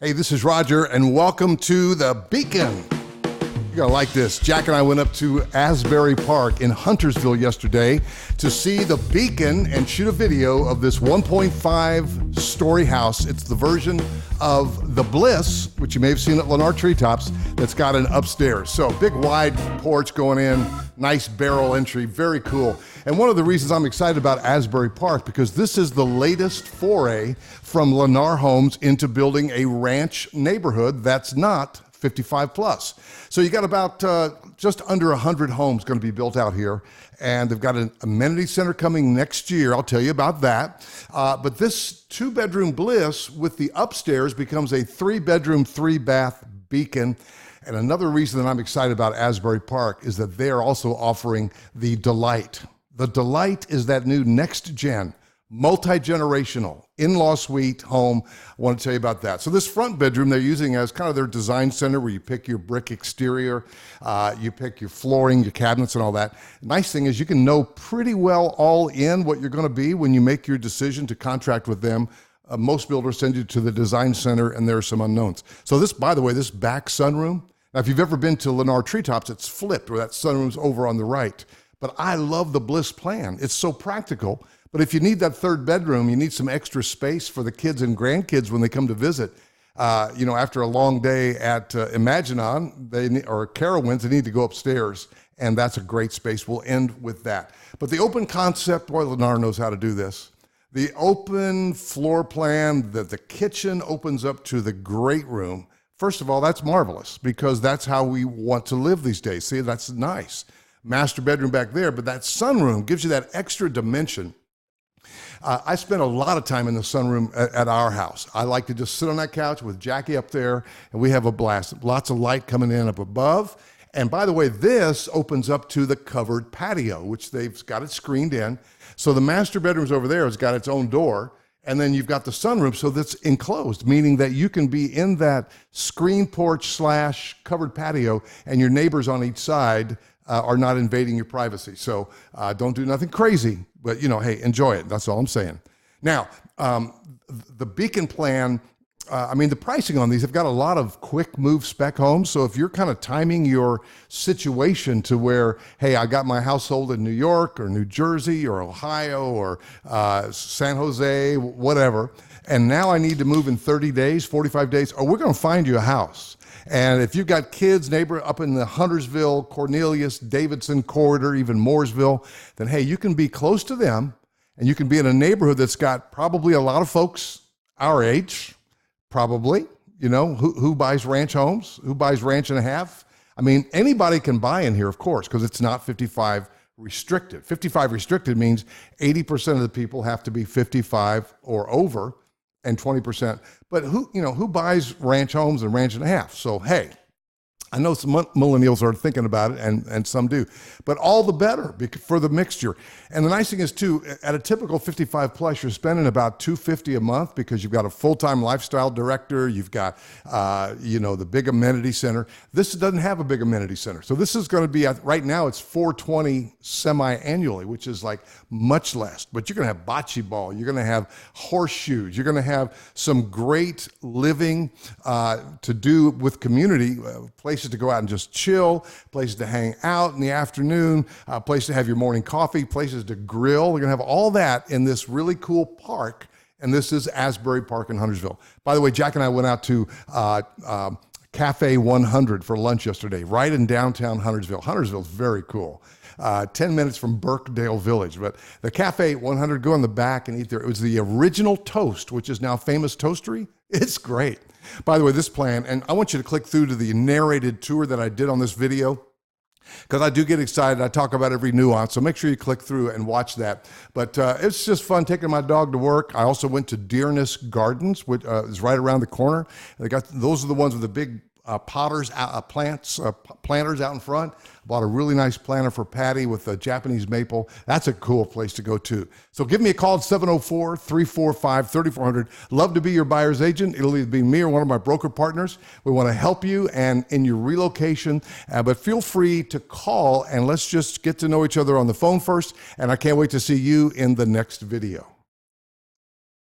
Hey, this is Roger, and welcome to the Beacon. You're going to like this. Jack and I went up to Asbury Park in Huntersville yesterday to see the Beacon and shoot a video of this 1.5 story house. It's the version of the Bliss, which you may have seen at Lennar Treetops, that's got an upstairs. So big wide porch going in, nice barrel entry, very cool. And one of the reasons I'm excited about Asbury Park, because this is the latest foray from Lennar Homes into building a ranch neighborhood that's not 55 plus. So you got about just under 100 homes going to be built out here. And they've got an amenity center coming next year. I'll tell you about that. But this 2-bedroom Bliss with the upstairs becomes a 3-bedroom, 3-bath Beacon. And another reason that I'm excited about Asbury Park is that they are also offering the Delight. The Delight is that new next-gen, multi-generational in-law suite home. I want to tell you about that. So this front bedroom they're using as kind of their design center where you pick your brick exterior, you pick your flooring, your cabinets and all that. Nice thing is you can know pretty well all in what you're going to be when you make your decision to contract with them. Most builders send you to the design center and there are some unknowns. So this, by the way, this back sunroom, now if you've ever been to Lennar Treetops, it's flipped where that sunroom's over on the right. But I love the Bliss plan. It's so practical. But if you need that third bedroom, you need some extra space for the kids and grandkids when they come to visit. After a long day at Imaginon or Carowinds, they need to go upstairs, and that's a great space. We'll end with that. But the open concept, boy, Lennar knows how to do this. The open floor plan, the kitchen opens up to the great room. First of all, that's marvelous because that's how we want to live these days. See, that's nice. Master bedroom back there, but that sunroom gives you that extra dimension. I spent a lot of time in the sunroom at our house. I like to just sit on that couch with Jackie up there, and we have a blast. Lots of light coming in up above. And by the way, this opens up to the covered patio, which they've got it screened in. So the master bedroom's over there has got its own door, and then you've got the sunroom, so that's enclosed, meaning that you can be in that screen porch / covered patio, and your neighbors on each side are not invading your privacy. So don't do nothing crazy, but hey, enjoy it. That's all I'm saying. Now, the Beacon plan, the pricing on these have got a lot of quick move spec homes. So if you're kind of timing your situation to where, hey, I got my household in New York or New Jersey or Ohio or San Jose, whatever, and now I need to move in 30 days, 45 days, we're going to find you a house. And if you've got kids, neighbor up in the Huntersville, Cornelius, Davidson corridor, even Mooresville, then hey, you can be close to them and you can be in a neighborhood that's got probably a lot of folks our age, probably, who buys ranch homes, who buys ranch and a half. Anybody can buy in here, of course, because it's not 55 restricted. 55 restricted means 80% of the people have to be 55 or over, and 20%. But who buys ranch homes and ranch and a half? So, hey, I know some millennials are thinking about it, and some do, but all the better for the mixture. And the nice thing is, too, at a typical 55 plus, you're spending about $250 a month because you've got a full-time lifestyle director, you've got, the big amenity center. This doesn't have a big amenity center. So this is going to be, right now, it's $420 semi-annually, which is like much less. But you're going to have bocce ball, you're going to have horseshoes, you're going to have some great living to do with community, places to go out and just chill, places to hang out in the afternoon, places to have your morning coffee, places to grill. You're going to have all that in this really cool park, and this is Asbury Park in Huntersville. By the way, Jack and I went out to Cafe 100 for lunch yesterday, right in downtown Huntersville. Huntersville's very cool. 10 minutes from Birkdale Village. But the Cafe 100, go in the back and eat there. It was the original Toast, which is now Famous Toastery. It's great. By the way, this plan, and I want you to click through to the narrated tour that I did on this video, because I do get excited. I talk about every nuance, so make sure you click through and watch that. But it's just fun taking my dog to work. I also went to Dearness Gardens, which is right around the corner. Those are the ones with the big planters out in front. Bought a really nice planter for Patty with a Japanese maple. That's a cool place to go to. So give me a call at 704-345-3400. Love to be your buyer's agent. It'll either be me or one of my broker partners. We want to help you and in your relocation, but feel free to call and let's just get to know each other on the phone first. And I can't wait to see you in the next video.